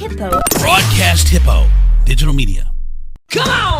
hippo. Broadcast Hippo. Digital media. Come on!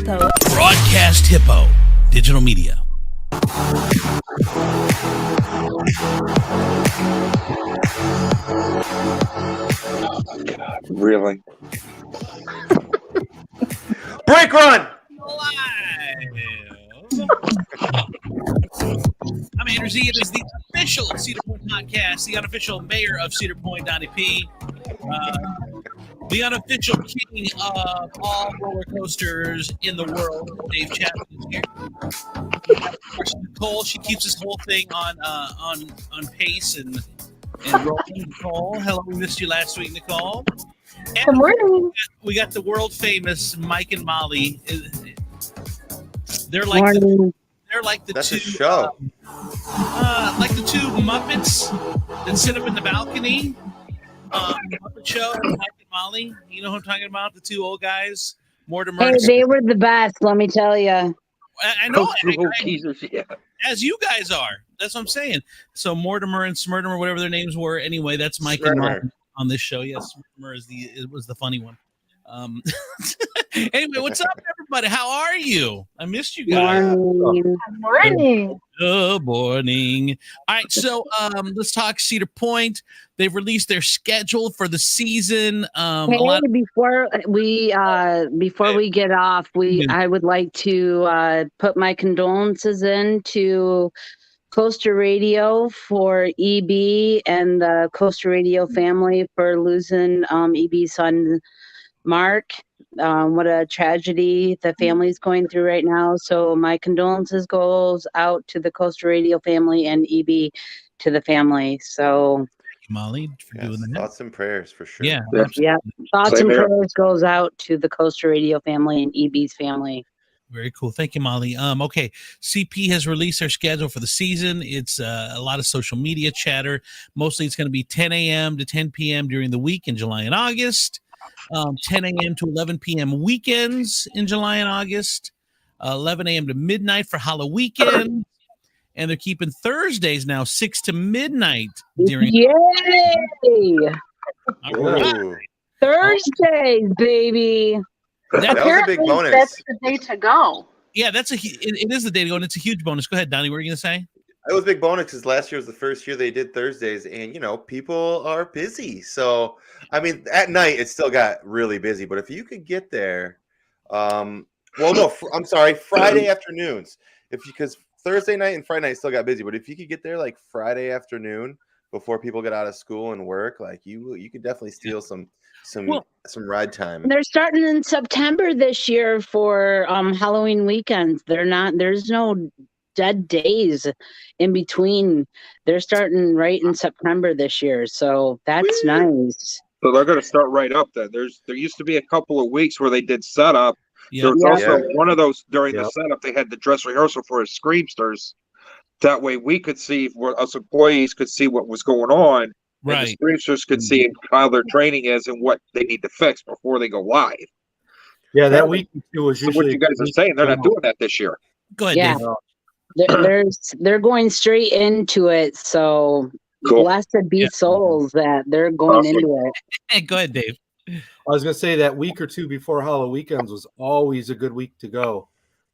Broadcast Hippo. Digital media. God, really? Break run! I'm Andrew Z. It is the official Cedar Point podcast, the unofficial mayor of Cedar Point, Donnie P. The unofficial king of all roller coasters in the world, Dave Chapman is here. We have, of course, Nicole. She keeps this whole thing on pace and rolling. Nicole, hello, we missed you last week, Nicole. And good morning. We got the world famous Mike and Molly. They're like Morning. they're like the That's two a show. like the two Muppets that sit up in the balcony. Muppet Show, Mike and Molly. You know who I'm talking about? The two old guys, Mortimer. Hey, they were the best, let me tell you. I know, Yeah. as you guys are. That's what I'm saying. So Mortimer and Smurtimer, whatever their names were. Anyway, that's Mike and Molly on this show. Yes, Smurtimer was the funny one. Anyway, what's up, everybody? How are you? I missed you guys. Morning. Good morning. Good morning. All right, so let's talk Cedar Point. They've released their schedule for the season. Hey, before we get off, I would like to put my condolences in to Coaster Radio for EB and the Coaster Radio family for losing EB's son Mark. What a tragedy the family's going through right now. So my condolences goes out to the Coaster Radio family and EB to the family. So thank you, Molly, for doing that. Thoughts and prayers for sure. Yeah. Thoughts and prayers goes out to the Coaster Radio family and EB's family. Very cool. Thank you, Molly. Okay. CP has released their schedule for the season. It's a lot of social media chatter. Mostly it's going to be 10 a.m. to 10 p.m. during the week in July and August. 10 a.m. to 11 p.m. weekends in July and August, 11 a.m. to midnight for Halloween weekend, and they're keeping Thursdays now 6 to midnight during. Yay! All right. Thursdays, baby. That was a big bonus. That's the day to go. Yeah, it is the day to go, and it's a huge bonus. Go ahead, Donnie. What are you going to say? It was a big bonus because last year was the first year they did Thursdays, and people are busy. So, I mean, at night it still got really busy. But if you could get there, I'm sorry, Friday afternoons. Because Thursday night and Friday night still got busy. But if you could get there like Friday afternoon before people get out of school and work, like you could definitely steal some ride time. They're starting in September this year for Halloween weekends. There's no dead days in between. They're starting right in September this year, so that's nice. So they're going to start right up then. There used to be a couple of weeks where they did setup. Yeah. There was also one of those during the setup. They had the dress rehearsal for his Screamsters. That way we could see, us employees could see what was going on. Right. And the Screamsters could see how their training is and what they need to fix before they go live. Yeah, that week was usually. So what you guys are saying, they're not doing that this year. Go ahead, Yeah. Dave. They're going straight into it, so Cool. blessed be souls that they're going into it. Hey, go ahead, Dave. I was going to say that week or two before Halloween weekends was always a good week to go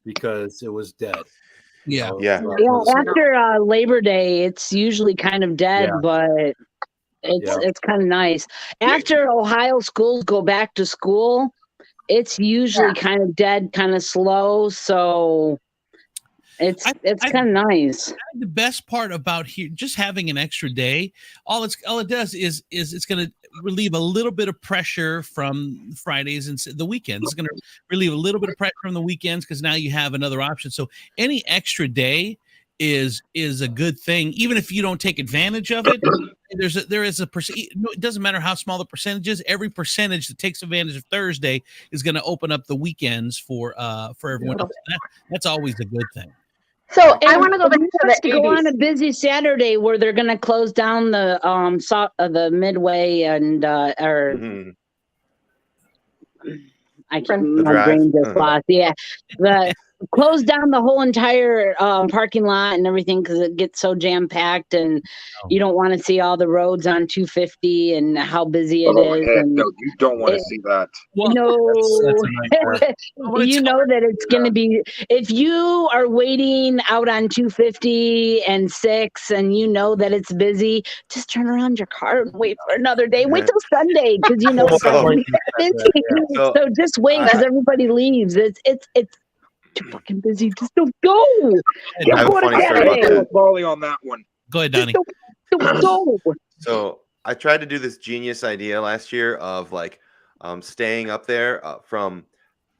because it was dead. Yeah. Yeah, after Labor Day, it's usually kind of dead, but it's kind of nice. After Ohio schools go back to school, it's usually kind of dead, kind of slow. So it's kind of nice. The best part about here, just having an extra day, all it does is it's going to relieve a little bit of pressure from Fridays and the weekends. It's going to relieve a little bit of pressure from the weekends because now you have another option. So any extra day is a good thing, even if you don't take advantage of it. There is a percent. It doesn't matter how small the percentage is. Every percentage that takes advantage of Thursday is going to open up the weekends for everyone else. That's always a good thing. So I want to go back to the go 80s. on a busy Saturday where they're going to close down the Midway and I can't. My brain just lost. Yeah, close down the whole entire parking lot and everything because it gets so jam packed, and you don't want to see all the roads on 250 and how busy it is. Heck, And no, you don't want to see that. Well, no, you know that it's going to be, if you are waiting out on 250 and 6 and you know that it's busy, just turn around your car and wait for another day. Wait till Sunday because you know it's So- going to be busy. So- So just wait because everybody leaves. It's too fucking busy. Just don't go. I have a funny story about Saturday. that. Volley on that one. go ahead, Just Donnie. don't go. So I tried to do this genius idea last year of like staying up there from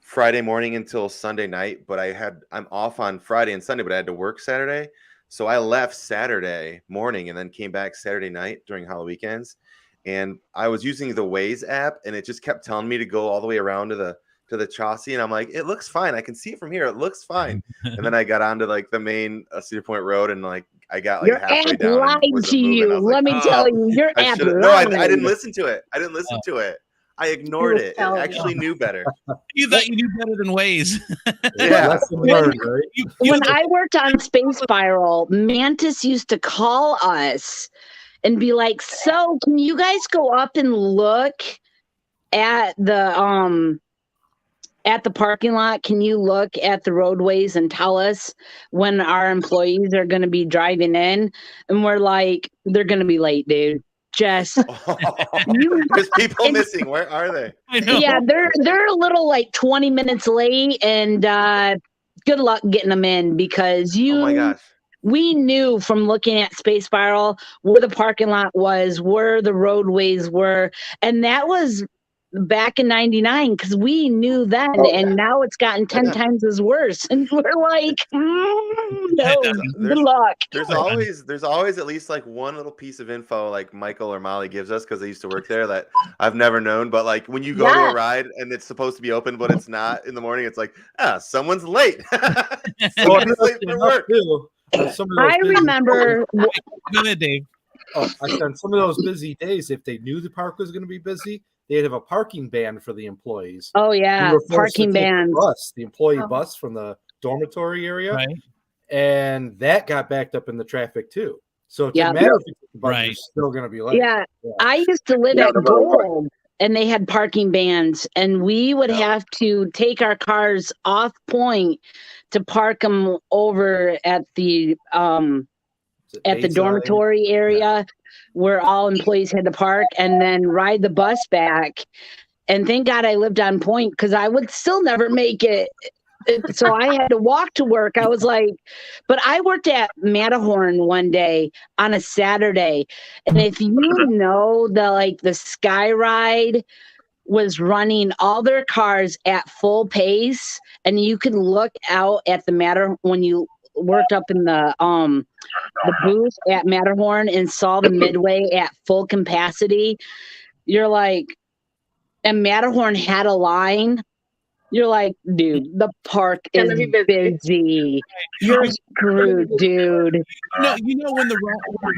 Friday morning until Sunday night, but I'm off on Friday and Sunday, but I had to work Saturday. So I left Saturday morning and then came back Saturday night during holiday weekends. And I was using the Waze app and it just kept telling me to go all the way around to the chassis. And I'm like, it looks fine. I can see it from here. It looks fine. And then I got onto like the main Cedar Point Road and like I got like Your halfway app down. And lied wasn't to moving. you. I was Let like, me tell you, your I app should've- lied. No, I didn't listen to it. I didn't listen to it. I ignored it. It telling actually knew better. You thought you knew better than Waze. Yeah. Lesson learned, right? When I worked on Space Spiral, Mantis used to call us and be like, "So, can you guys go up and look at the parking lot? Can you look at the roadways and tell us when our employees are going to be driving in?" And we're like, "They're going to be late, dude. Just There's people missing. Where are they? I know. yeah, they're a little like 20 minutes late, and good luck getting them in because Oh my gosh. we knew from looking at Space Spiral where the parking lot was, where the roadways were, and that was back in 99 because we knew then, and now it's gotten 10 times as worse, and we're like, no, good luck. There's always at least like one little piece of info like Michael or Molly gives us because they used to work there that I've never known. But like when you go to a ride and it's supposed to be open, but it's not in the morning, it's like, someone's late. Someone's late for work. Too, I remember. Go ahead, Dave. On some of those busy days, if they knew the park was going to be busy, they'd have a parking ban for the employees. Oh yeah, We were forced to parking take bans. the employee bus from the dormitory area, Right. and that got backed up in the traffic too. So it Yeah. didn't matter if you took the bus, Right. you're still going to be late. Yeah, I used to live at Gold, and they had parking bans, and we would have to take our cars off point to park them over at the Bayside? dormitory area where all employees had to park, and then ride the bus back. And thank God I lived on point because I would still never make it. So I had to walk to work. I was like, but I worked at Matterhorn one day on a Saturday. And if you know the Sky Ride was running all their cars at full pace, and you could look out at the Matterhorn when you worked up in the booth at Matterhorn and saw the Midway at full capacity. You're like, and Matterhorn had a line. You're like, dude, the park is Gonna be busy. You're screwed, dude. You know when the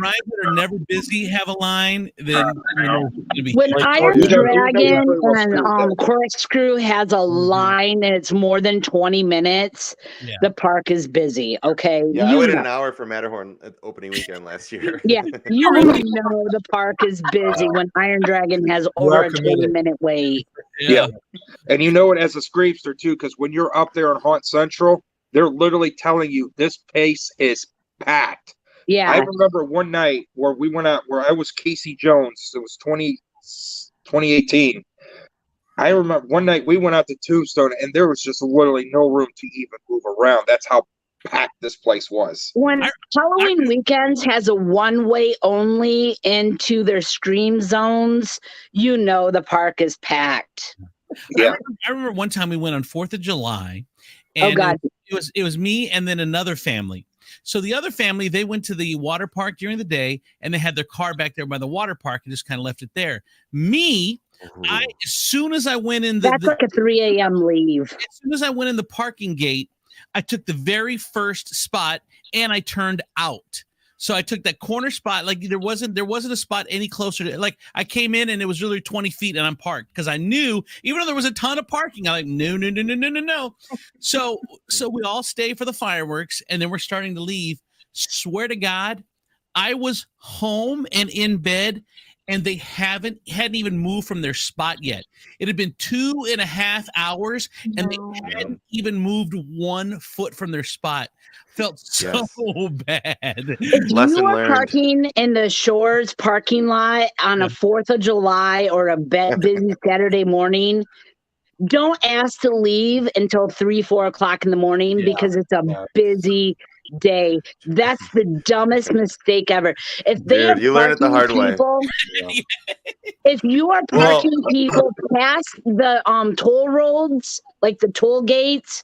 rides that are never busy have a line, then you know it's gonna be When Like, Iron you don't- Dragon and Yeah. Corkscrew has a line and it's more than 20 minutes, Yeah. the park is busy. Okay. Yeah, I You waited know. an hour for Matterhorn at opening weekend last year. Yeah, you know the park is busy when Iron Dragon has over are a committed. 20-minute wait. Yeah. And you know it as a screamster too, because when you're up there on Haunt Central, they're literally telling you this place is packed. I Yeah. remember one night where we went out where I was Casey Jones. It was 2018. I remember one night we went out to Tombstone and there was just literally no room to even move around. That's how packed this place was. When Halloween Weekends has a one-way only into their stream zones, you know the park is packed. Yeah. I remember one time we went on 4th of July, Oh and God. it was me and then another family. So the other family, they went to the water park during the day, and they had their car back there by the water park and just kind of left it there. Me, as soon as I went in That's like a 3 a.m. leave. as soon as I went in the parking gate, I took the very first spot and I turned out. So I took that corner spot. Like there wasn't a spot any closer to, like I came in and it was literally 20 feet and I'm parked because I knew, even though there was a ton of parking, I'm like, no. So we all stay for the fireworks and then we're starting to leave. Swear to God, I was home and in bed and they hadn't even moved from their spot yet. It had been 2.5 hours and they hadn't even moved 1 foot from their spot. Felt so bad. If you are parking in the Shores parking lot on a 4th of July or a busy Saturday morning, don't ask to leave until 3-4 o'clock in the morning because it's a busy day. That's the dumbest mistake ever. If they Dude, you learn it the hard people, if you are parking people past the toll roads, like the toll gates,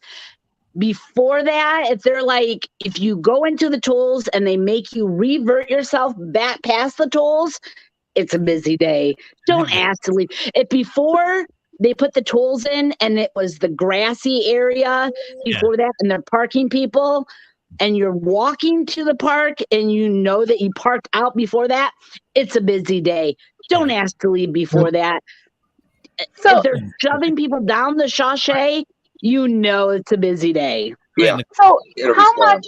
before that, if they're like, if you go into the tolls and they make you revert yourself back past the tolls, it's a busy day. Don't ask to leave. If before they put the tolls in and it was the grassy area before that and they're parking people and you're walking to the park and you know that you parked out before that, it's a busy day. Don't ask to leave before that. So if they're shoving people down the Shawshay, you know it's a busy day. Yeah. So how much,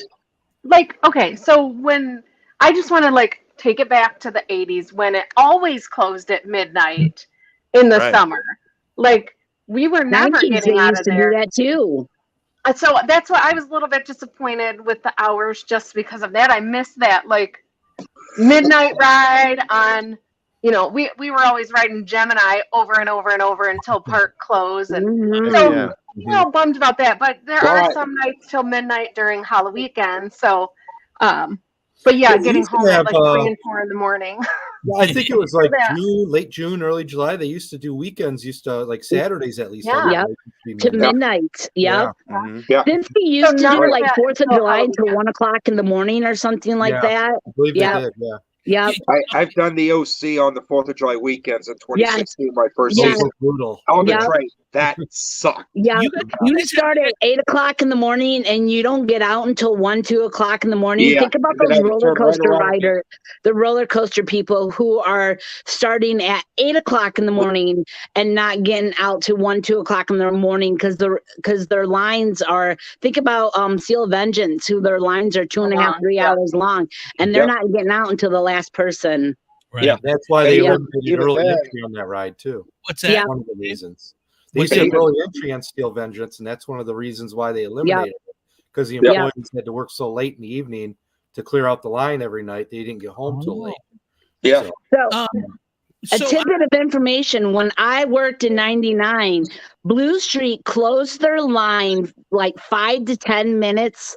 like, okay, so when, I just want to like take it back to the 80s when it always closed at midnight in the summer. Like, we were never getting out of there. Do that too. So that's why I was a little bit disappointed with the hours just because of that. I missed that, like, midnight ride on, you know, we were always riding Gemini over and over and over until park closed. And so, you know, bummed about that. But there are some nights till midnight during Halloween weekend. So, but yeah, getting home at like 3 and 4 in the morning. Yeah, I think it was like late June, early July. They used to do weekends, like Saturdays at least. Yeah, to midnight. Yeah. Yeah. Didn't they used to do like 4th of July until 1 o'clock in the morning or something like that? I believe they did, Yeah. I've done the OC on the 4th of July weekends in 2016, my first season. Brutal. On the train. That sucked. Yeah. You start at 8 o'clock in the morning and you don't get out until 1-2 o'clock in the morning. Yeah. Think about those roller coaster riders, the roller coaster people who are starting at 8 o'clock in the morning and not getting out to 1-2 o'clock in the morning because their lines are, think about Seal of Vengeance, who their lines are 2.5, 3 hours long, and they're not getting out until the last person. Right. Yeah, that's why they eliminated early entry on that ride too. What's that? One of the reasons. They used to have early entry on Steel Vengeance, and that's one of the reasons why they eliminated it. Because the employees had to work so late in the evening to clear out the line every night. They didn't get home till late. Yeah. A tidbit of information, when I worked in 99, Blue Street closed their line like 5 to 10 minutes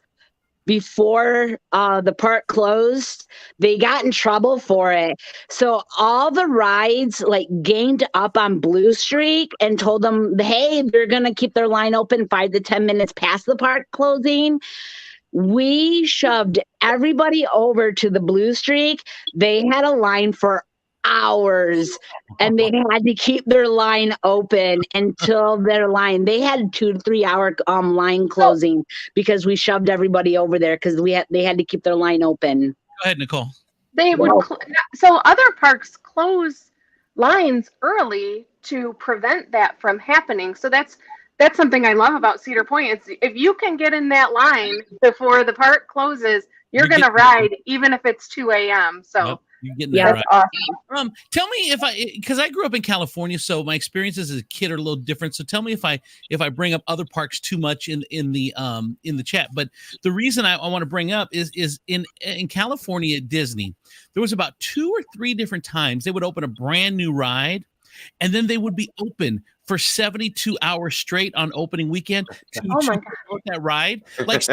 before the park closed. They got in trouble for it. So all the rides like ganged up on Blue Street and told them, hey, they're going to keep their line open 5 to 10 minutes past the park closing. We shoved everybody over to the Blue Streak. They had a line for hours and they had to keep their line open until they had 2 to 3 hour line closing because we shoved everybody over there because they had to keep their line open. Go ahead, Nicole. They would so other parks close lines early to prevent that from happening. So that's something I love about Cedar Point. It's if you can get in that line before the park closes, you're going to ride even if it's 2 a.m. So Yep. You're getting that right. Awesome. Tell me because I grew up in California, so my experiences as a kid are a little different. So tell me if I bring up other parks too much in the chat. But the reason I want to bring up is in California at Disney, there was about 2 or 3 different times they would open a brand new ride, and then they would be open for 72 hours straight on opening weekend to promote that ride. Like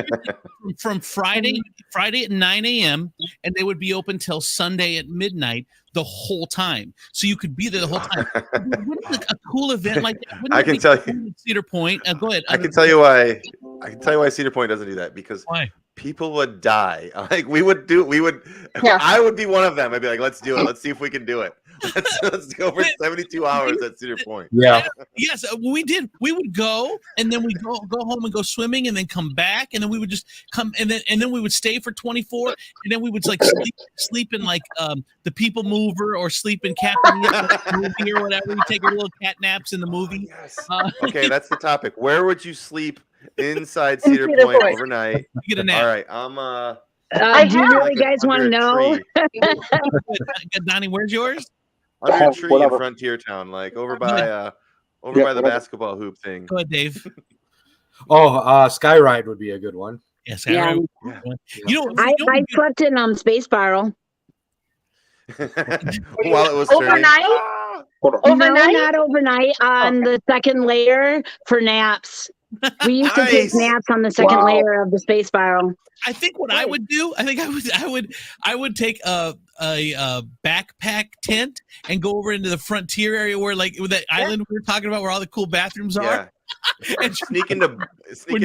from Friday at 9 a.m. and they would be open till Sunday at midnight the whole time. So you could be there the whole time. Wouldn't a cool event like that? I can tell you. Cedar Point. Go ahead. I can tell you why. I can tell you why Cedar Point doesn't do that because why? People would die. Like I would be one of them. I'd be like, let's do it. Let's see if we can do it. Let's go for 72 hours at Cedar Point. Yeah. Yes, we did. We would go, and then we go home and go swimming, and then come back, and then we would just come, and then we would stay for 24, and then we would like sleep in like the People Mover or sleep in Captain movie or whatever. We take our little cat naps in the movie. Yes. Okay, that's the topic. Where would you sleep inside Cedar Point overnight? Get a nap. All right, I'm. Do you really guys want to know? Donnie, where's yours? Under a tree Whatever. in Frontier Town, like over by the basketball hoop thing. Go ahead, Dave. Skyride would be a good one. Yes, Yeah. I slept in Space Barrel. While it was Overnight? turning. Overnight? No, not overnight. On the second layer for naps. We used to take Nice. naps on the second layer of the Space Barrel. I think what I would do, I would take a backpack tent and go over into the frontier area where like with that island we were talking about where all the cool bathrooms are. And sneak into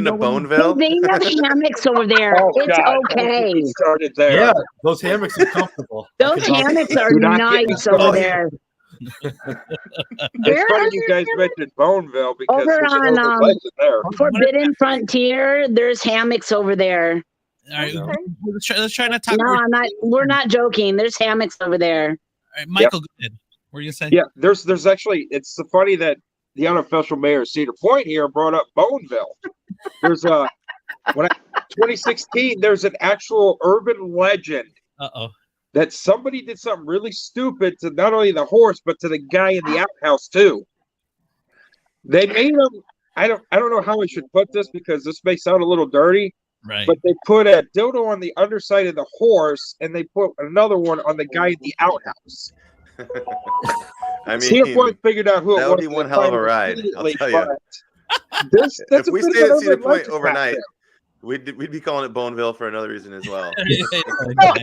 no one- Boneville. They have hammocks over there. It's okay. We started there. Yeah, those hammocks are comfortable. Those hammocks are Do not get me nice started. over there. It's funny you guys mentioned Boneville because Over there's an on, urban legend there. Forbidden Frontier, there's hammocks over there. All right, Okay. let's try not to talk. No, I'm not. We're not joking. There's hammocks over there. All right, Michael, go ahead. What are you saying? Yeah, there's actually, it's so funny that the unofficial mayor of Cedar Point here brought up Boneville. There's 2016, there's an actual urban legend that somebody did something really stupid to not only the horse but to the guy in the outhouse too. They made him. I don't know how I should put this because this may sound a little dirty, Right. but they put a dildo on the underside of the horse and they put another one on the guy in the outhouse. I mean, Cedar Point figured out who it that was. would be one hell of a ride, I'll tell you. That's If a we bit of stayed an at Cedar urban Point legend overnight, back we'd be calling it Boneville for another reason as well. So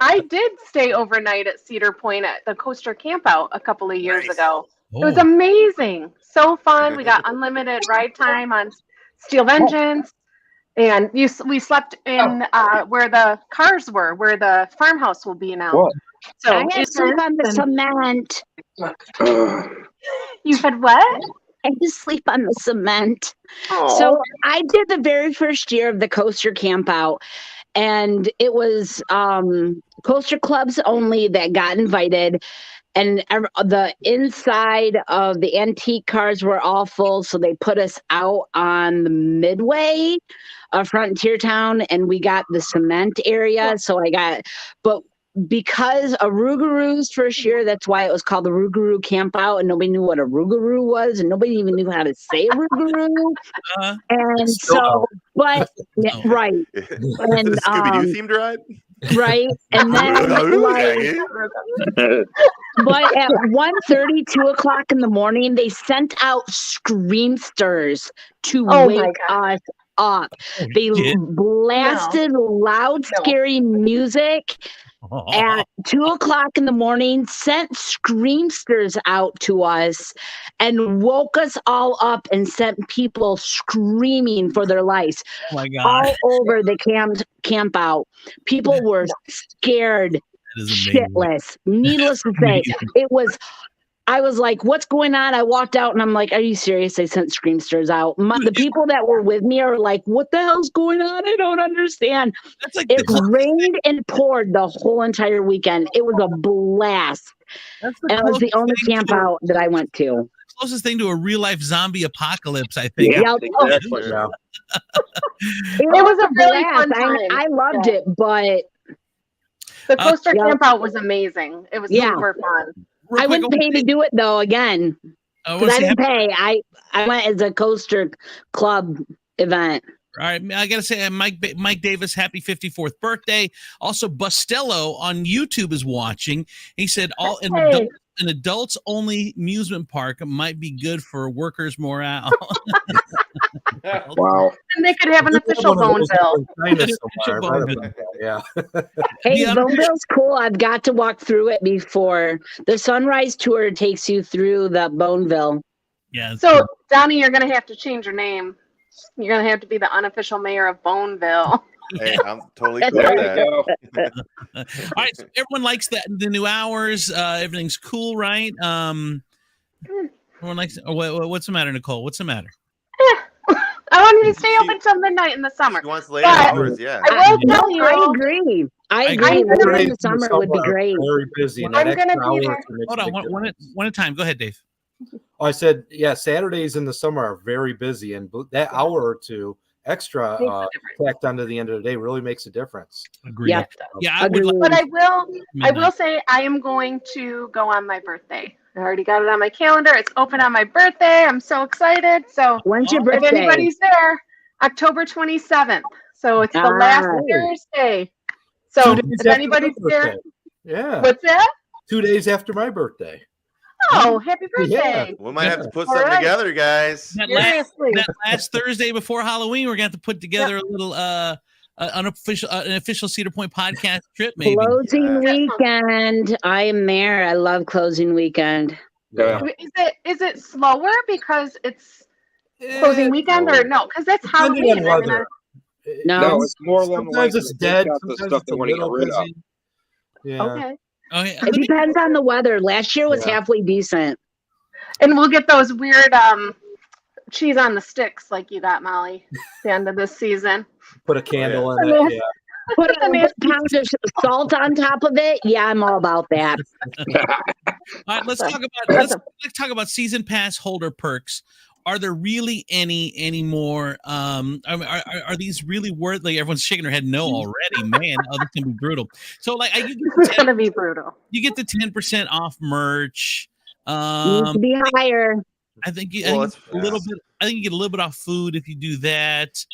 I did stay overnight at Cedar Point at the Coaster Campout a couple of years Nice. ago. Oh. It was amazing. So fun. We got unlimited ride time on Steel Vengeance. And we slept in where the cars were, where the farmhouse will be now. Whoa. So I had to sleep on the cement. there. you said what? I had to sleep on the cement. Oh. So I did the very first year of the Coaster Campout, and it was coaster clubs only that got invited. And the inside of the antique cars were all full, so they put us out on the midway of Frontier Town, and we got the cement area. So but because of Rougaroo's first year, that's why it was called the Rougaroo Campout, and nobody knew what a Rougaroo was, and nobody even knew how to say Rougaroo. And so, but right, and The Scooby-Doo themed ride? right, and then but at 1:30, 2 o'clock in the morning, they sent out screamsters to wake us up. They blasted loud, scary music at 2 o'clock in the morning, sent screamsters out to us, and woke us all up and sent people screaming for their lives Oh my God. all over the camp out. People were scared That is amazing. shitless. Needless to say, I was like, what's going on? I walked out and I'm like, are you serious? They sent screamsters out. The people that were with me are like, what the hell's going on? I don't understand. That's like It rained and poured the whole entire weekend. It was a blast. that's And it was the only camp out that I went to. closest thing to a real life zombie apocalypse, I think. Yeah, Yep. exactly. Yeah. It was a really blast. fun time. I loved it, but The Coaster yeah. Campout was amazing. It was Yeah. super fun. Real I quick, wouldn't pay to do it though again. I Because wanna I say didn't pay. I went as a coaster club event. All right, I gotta say, Mike Davis, happy 54th birthday. Also, Bustello on YouTube is watching. He said, an adults only amusement park might be good for workers' morale. Wow. And they could have an official Boneville. Yeah. Hey, Yeah. Boneville's cool. I've got to walk through it before. The Sunrise Tour takes you through the Boneville. Yeah. So, Donnie, you're going to have to change your name. You're going to have to be the unofficial mayor of Boneville. Hey, I'm totally cool with There you that. go. All right, so everyone likes the new hours. Everything's cool, right? Everyone likes. What's the matter, Nicole? What's the matter? I wanted to stay open till midnight in the summer. She wants later But hours, yeah. I will tell you. I agree. I agree. I'm gonna Later be- in the summer would be great. Very busy. And I'm that gonna extra be hour there. makes Hold a on, big one at a time. Go ahead, Dave. Oh, I said, yeah, Saturdays in the summer are very busy, and that hour or two extra Makes a difference. tacked onto the end of the day really makes a difference. Agreed. Yep. Yeah, I would. Agreed. But I will Midnight. say I am going to go on my birthday. I already got it on my calendar. It's open on my birthday. I'm so excited. So When's your If if birthday? anybody's there, October 27th. So it's the last Thursday. So 2 days if after anybody's my there, birthday. Yeah. what's that? 2 days after my birthday. Oh, happy birthday. We might have to put All something right. together, guys. That Seriously. last Thursday before Halloween, we're gonna have to put together a little an official Cedar Point podcast trip, maybe. Closing Yeah. weekend. I am there. I love closing weekend. Yeah. Is it slower because it's closing weekend or no? Because that's Depending Halloween. on I mean, weather. No, it's more along the Sometimes lines it's of they take dead. out the Sometimes stuff it's they a want to get little rid of. busy. Yeah. okay. Okay. It depends on the weather. Last year was Yeah. halfway decent. And we'll get those weird cheese on the sticks like you got, Molly, at the end of this season. Put a candle in Yeah. it. Yeah. Put the a nasty pound of salt on top of it. Yeah, I'm all about that. All right, let's talk about season pass holder perks. Are there really any more? Are these really worth? Like everyone's shaking their head no already. Man, oh, this can be brutal. So like, It's gonna be brutal. you get the 10% off merch. Needs to be higher. I think you, Well, I think a little bit. I think you get a little bit off food if you do that.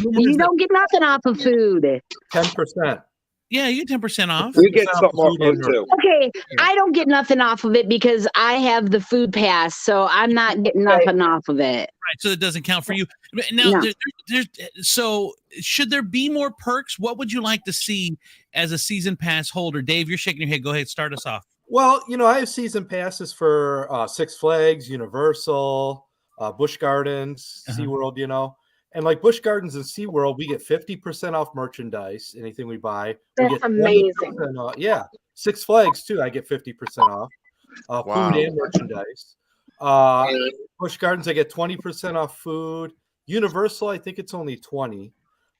You don't get nothing off of food. 10%. Yeah, you get 10% off. You get something off food too. Okay, I don't get nothing off of it because I have the food pass, so I'm not getting nothing off of it. Right, so it doesn't count for you. Now, No. so should there be more perks? What would you like to see as a season pass holder? Dave, you're shaking your head. Go ahead, start us off. Well, I have season passes for Six Flags, Universal, Busch Gardens, SeaWorld, and like Busch Gardens and SeaWorld, we get 50% off merchandise, anything we buy. We That's get amazing. 20% off. Yeah. Six Flags too, I get 50% off. Wow. Food and merchandise. Busch Gardens, I get 20% off food. Universal, I think it's only 20.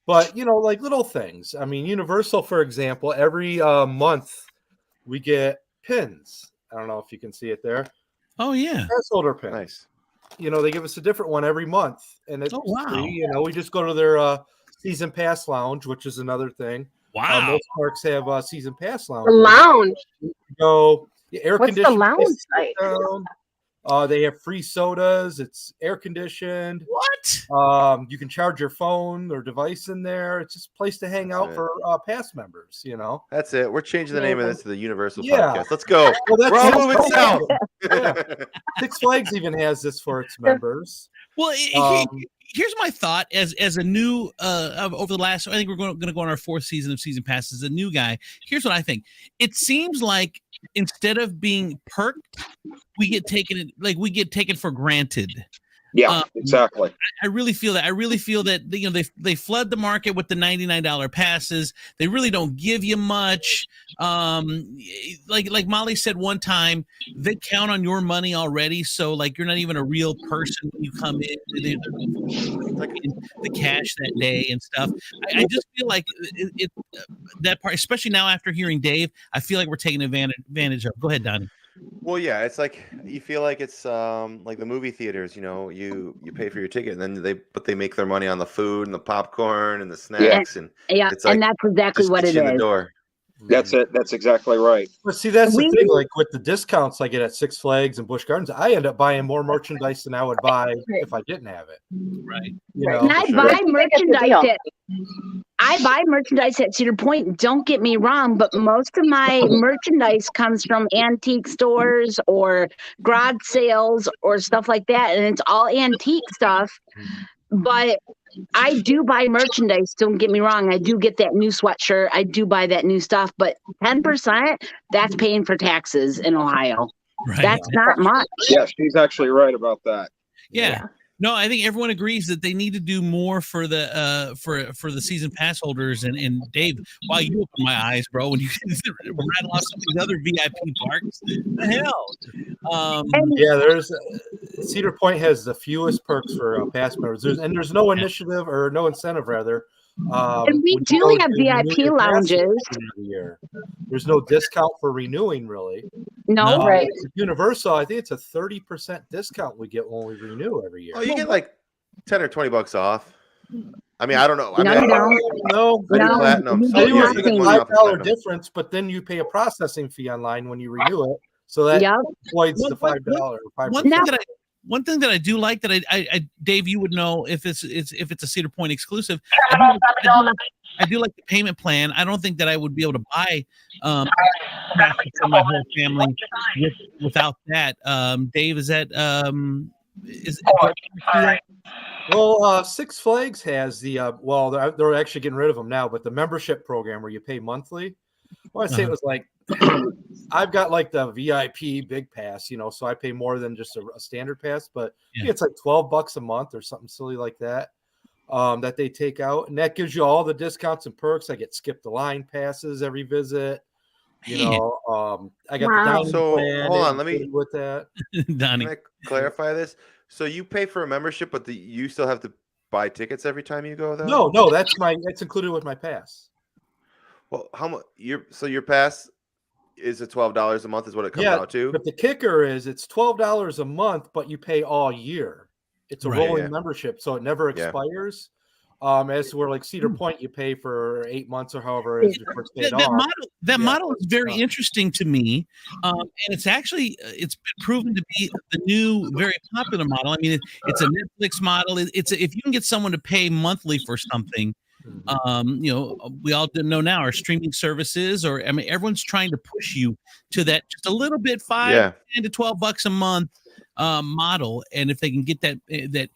But like little things. I mean, Universal, for example, every month we get pins. I don't know if you can see it there. Oh yeah, Pass holder pins. Nice. They give us a different one every month, and it's wow. free. We just go to their season pass lounge, which is another thing. Wow. Most parks have season pass lounge. The lounge. So air What's the conditioned. lounge site? They have free sodas. It's air conditioned. What? You can charge your phone or device in there. It's just a place to hang out for pass members. That's it. We're changing the name of this to the Universal Yeah. Podcast. Let's go. Well, We're all moving south. Six Flags even has this for its members. Well, here's my thought as a new over the last. I think we're going to go on our 4th season of season pass as a new guy. Here's what I think. It seems like instead of being perked, we get taken for granted. Yeah, exactly. I really feel that. I really feel that they flood the market with the $99 passes. They really don't give you much. Like Molly said one time, they count on your money already. So like you're not even a real person when you come in. They're the cash that day and stuff. I just feel like it that part, especially now after hearing Dave, I feel like we're taking advantage of. Go ahead, Donnie. Well, yeah, it's like you feel like it's like the movie theaters. You pay for your ticket, and then they make their money on the food and the popcorn and the snacks, and it's like, and that's exactly just what get it you in the is. door. That's it. That's exactly right. But see, that's the thing. Like with the discounts I get at Six Flags and Busch Gardens, I end up buying more merchandise than I would buy if I didn't have it. Right. And I buy merchandise at Cedar Point. Don't get me wrong, but most of my merchandise comes from antique stores or garage sales or stuff like that, and it's all antique stuff. But I do buy merchandise. Don't get me wrong. I do get that new sweatshirt. I do buy that new stuff. But 10%, that's paying for taxes in Ohio. Right. That's not much. Yeah, she's actually right about that. Yeah. No, I think everyone agrees that they need to do more for the for the season pass holders. And Dave, while you open my eyes, bro, when you rattle off some of these other VIP parks, the hell. Yeah, there's Cedar Point has the fewest perks for pass members. There's no initiative or no incentive rather. And we do have VIP lounges. Every year. There's no discount for renewing, really. No, right. Universal, I think it's a 30% discount we get when we renew every year. Oh, you get like $10 or $20 off. I mean, I don't know. I No, mean, you don't. I do No, platinum. you So get yeah, you nothing. get money off of $5 platinum. difference, but then you pay a processing fee online when you renew it. So that Yep. avoids the $5. One thing that I do like that I Dave, you would know if it's a Cedar Point exclusive. I do like the payment plan. I don't think that I would be able to buy for my whole family without that. Dave, is that Well, Six Flags has the well, they're actually getting rid of them now, but the membership program where you pay monthly. Well, I'd say it was like I've got like the VIP big pass, you know, so I pay more than just a standard pass, but I think it's like $12 a month or something silly like that. That they take out, and that gives you all the discounts and perks. I get skip the line passes every visit. You know, I got the dining plan. Hold on, let me with that. Donnie, can I clarify this? So you pay for a membership, but you still have to buy tickets every time you go, though? No, that's included with my pass. Well, how much your pass is it $12 a month? Is what it comes out to? But the kicker is it's $12 a month, but you pay all year. It's a rolling membership, so it never expires. As to where like Cedar Point, you pay for 8 months or however it is before it's paid off. That model is very interesting to me, and it's actually it's been proven to be the new very popular model. I mean, it's a Netflix model. It's if you can get someone to pay monthly for something. You know, we all know now our streaming services, or I mean, everyone's trying to push you to that just a little bit, $10 to $12 a month model, and if they can get that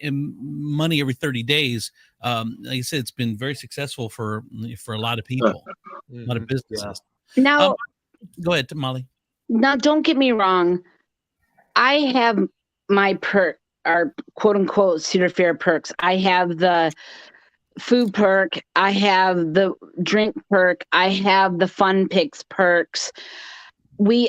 money every 30 days, like I said, it's been very successful for a lot of people, a lot of businesses. Now, go ahead, Molly. Now, don't get me wrong. I have my our quote unquote Cedar Fair perks. I have the food perk, I have the drink perk, I have the fun picks perks.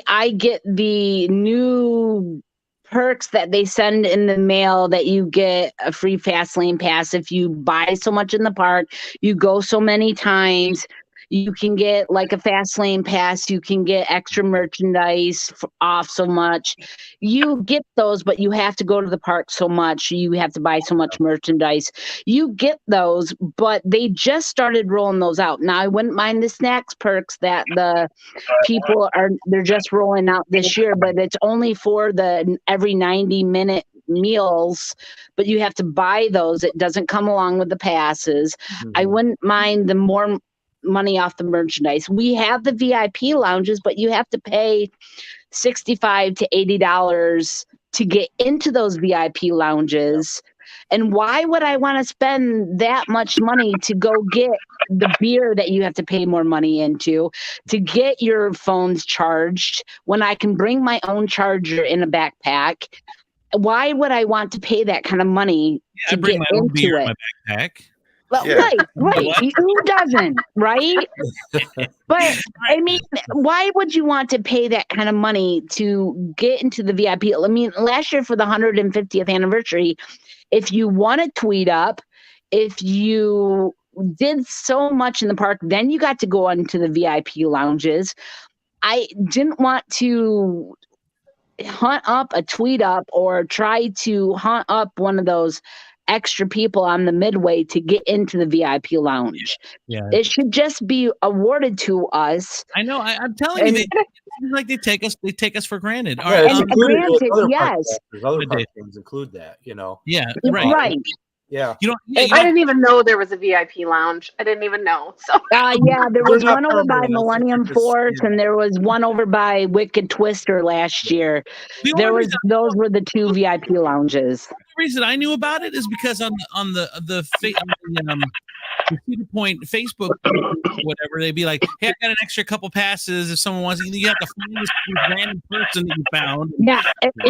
I get the new perks that they send in the mail that you get a free fast lane pass if you buy so much in the park, you go so many times. You can get like a fast lane pass. You can get extra merchandise off so much. You get those, but you have to go to the park so much. You have to buy so much merchandise. You get those, but they just started rolling those out. Now, I wouldn't mind the snacks perks that the people they're just rolling out this year, but it's only for the every 90-minute meals, but you have to buy those. It doesn't come along with the passes. I wouldn't mind the more money off the merchandise. We have the VIP lounges, but you have to pay $65 to $80 to get into those VIP lounges. And why would I want to spend that much money to go get the beer that you have to pay more money into, to get your phones charged when I can bring my own charger in a backpack? Why would I want to pay that kind of money to bring get my own into beer it? in my backpack. Well, right. Who doesn't, right? But I mean, why would you want to pay that kind of money to get into the VIP? I mean, last year for the 150th anniversary, if you want to tweet up, if you did so much in the park, then you got to go into the VIP lounges. I didn't want to hunt up a tweet up or try to hunt up one of those extra people on the midway to get into the VIP lounge. Yeah, it should just be awarded to us. I know. I'm telling you, it seems like they take us for granted. And granted, yes, other park things include that, you know. Yeah, right. Yeah. I didn't even know there was a VIP lounge. I didn't even know. So yeah, there was one over by Millennium Force, and there was one over by Wicked Twister last year. Those were the two VIP lounges. The reason I knew about it is because on the Cedar Point Facebook, whatever, they'd be like, "Hey, I got an extra couple passes. If someone wants, you have to find this random person that you found." Yeah,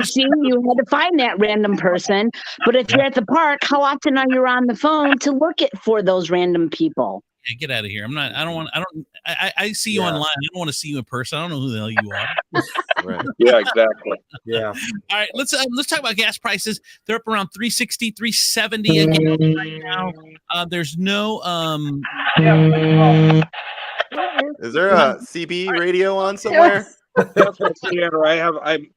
see, you had to find that random person. But if you're at the park, how often are you on the phone to look for those random people? Yeah, get out of here. I'm not. I don't want. I see you online. I don't want to see you in person. I don't know who the hell you are. Right. Yeah, exactly. Yeah. All right, let's talk about gas prices. They're up around $3.60, $3.70 again right now. There's no Is there a CB radio on somewhere? That's my scanner. I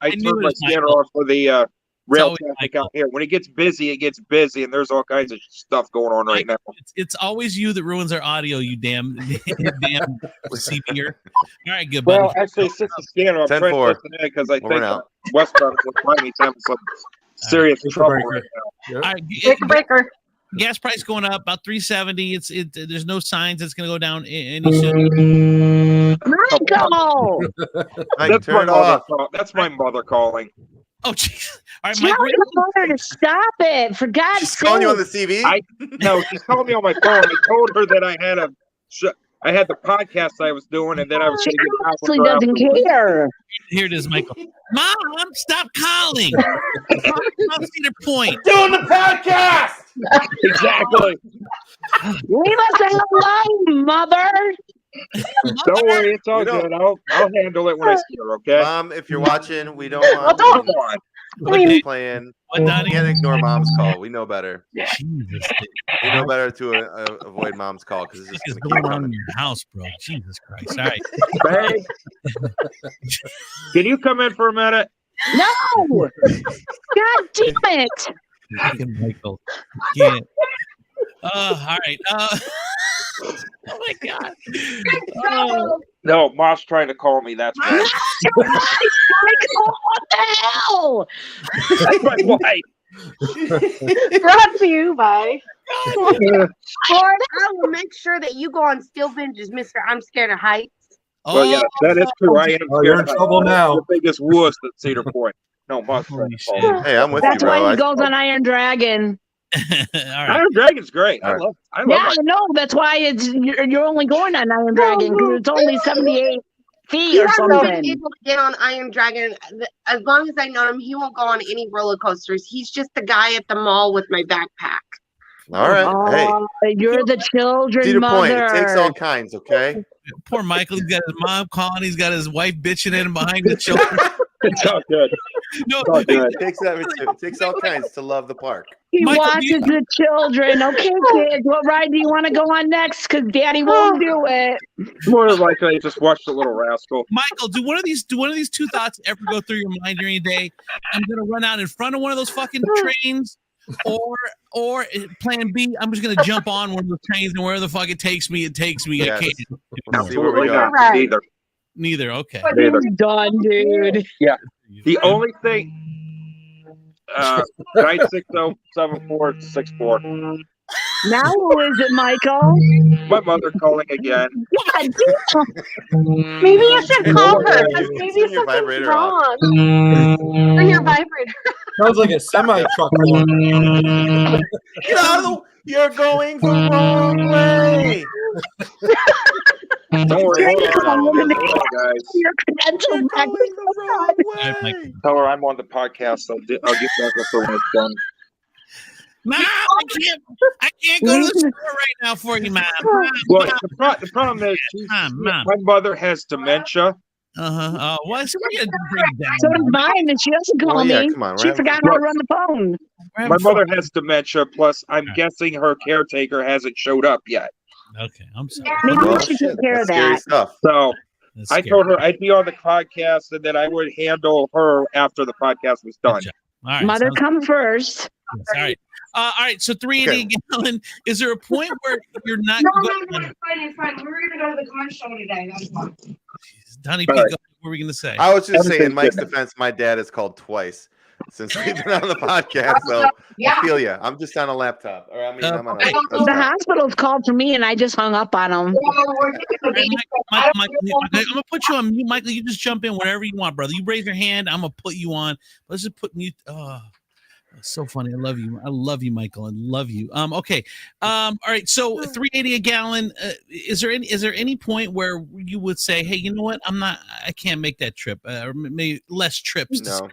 turned my scanner off for the rail traffic out here. When it gets busy, and there's all kinds of stuff going on right now. It's always you that ruins our audio, you damn CBer. All right, good buddy. Well, actually, since the scanner, I'm trying to listen in because I think Westbound will find me having some serious trouble right now. All right, breaker. Gas price going up about $3.70. There's no signs it's going to go down any soon. Michael! That's my mother calling. Oh, jeez. All right, tell your mother to stop it, for God's sake. She's calling you on the CV? No, she's calling me on my phone. I told her that I had the podcast I was doing, and then I was. She honestly doesn't care. Here it is, Michael. Mom, stop calling. I'll see the point. Doing the podcast. Exactly. Leave us alone, mother. Don't worry, it's all good. I'll handle it when I see her. Okay, Mom, if you're watching, we don't want. Playing. You can't ignore Mom's call. We know better. Jesus. We know better to avoid Mom's call because this is going on in your house, bro. Jesus Christ! All right. Hey, can you come in for a minute? No. God damn it. Michael. Yeah. All right. Oh my God. No, Mom's trying to call me. That's why. Michael, what the hell? My wife. Brought to you by Lord, I will make sure that you go on Steel Binges, Mr. I'm Scared of Heights. Well, yeah, that is true. I am scared. You're in trouble now. The biggest wuss at Cedar Point. No, Mom's trying to call me. Hey, I'm with That's you, bro. why he goes on Iron Dragon. All right. Iron Dragon's great. I love Yeah, it. I know. That's why you're only going on Iron Dragon because it's only 78 feet or He's something. able to get on Iron Dragon. As long as I know him, he won't go on any roller coasters. He's just the guy at the mall with my backpack. All right. Hey, You're the children, Cedar Point. mother. It takes all kinds. Okay. Poor Michael. He's got his mom calling. He's got his wife bitching at him behind the children. It's all good. No, It's all good. It takes all kinds to love the park. He Michael, watches the children. Okay, kids, what ride do you want to go on next? Because Daddy won't do it. More than likely, I just watched The Little Rascal. Michael, do one of these two thoughts ever go through your mind during the day? I'm gonna run out in front of one of those fucking trains, or plan B, I'm just gonna jump on one of those trains and wherever the fuck it takes me, it takes me. Yes. I can't. Absolutely not. Right. Neither. Okay. Neither. Done, dude. Yeah. The only thing. 960-7464. Now who is it, Michael? My mother calling again. God damn. maybe you should call her. Because Turn maybe your something's vibrator wrong. Or your vibrator. Sounds like a semi-truck. Get out of the. You're going the wrong way. Don't worry. Hold on, guys. Your credentials back. Tell her I'm on the podcast. I'll get back with her when it's done. Mom, I can't go to the store right now for you, Mom. Well, the problem is Mom. my mother has dementia. Oh, well, so we're gonna bring it down. So does mine, and she doesn't call Well, yeah, me. come on, She we're forgot having how to run the phone. My mother has dementia. Plus, I'm guessing her caretaker hasn't showed up yet. Okay, I'm sorry. Maybe Well, we should take care of Scary that. stuff. So That's I scary. told her I'd be on the podcast and that I would handle her after the podcast was done. Good job. All right, Mother, sounds come first. good. All right. All right. So 380 a gallon. Is there a point where you're not? It's fine. We were going to go to the car show today. That's fine. Donnie All P, right. what were we gonna say? I was just saying, in Everything's Mike's good. defense, my dad is called twice since we've been on the podcast. So I feel you. I'm just on a laptop. Or I'm on a The desktop. hospital's called for me, and I just hung up on them. I'm gonna put you on mute, Michael. You just jump in whenever you want, brother. You raise your hand, I'm gonna put you on. Let's just put mute. So funny. I love you. I love you, Michael. I love you. Okay. All right. So $3.80 a gallon. Is there any point where you would say, hey, you know what? I can't make that trip, or maybe less trips. No.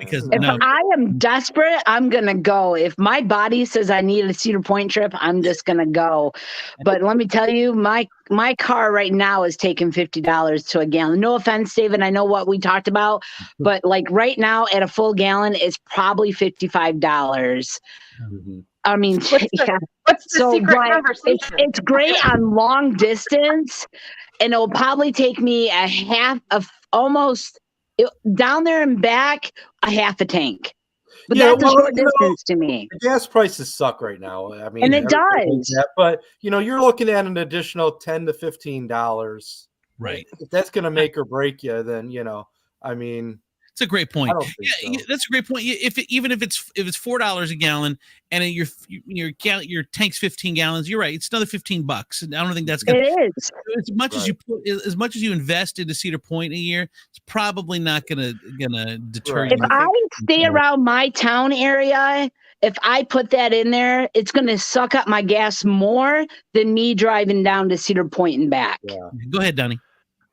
Because if I am desperate, I'm gonna go. If my body says I need a Cedar Point trip, I'm just gonna go. But let me tell you, my car right now is taking $50 to a gallon. No offense, David. I know what we talked about, but like right now at a full gallon, it's probably $55. Mm-hmm. I mean, what's the secret conversation? It's great on long distance, and it'll probably take me down there and back a half a tank. But that's a short distance to me. The gas prices suck right now. I mean, and it does. But you're looking at an additional $10 to $15. Right. If that's going to make or break you, then I mean. It's a great point. So. That's a great point. Even if it's $4 a gallon and your tank's 15 gallons, you're right. It's another $15. And I don't think that's gonna. It is as much as you invest into Cedar Point a year. It's probably not gonna deter you. If I stay around my town area, if I put that in there, it's gonna suck up my gas more than me driving down to Cedar Point and back. Yeah. Go ahead, Donnie.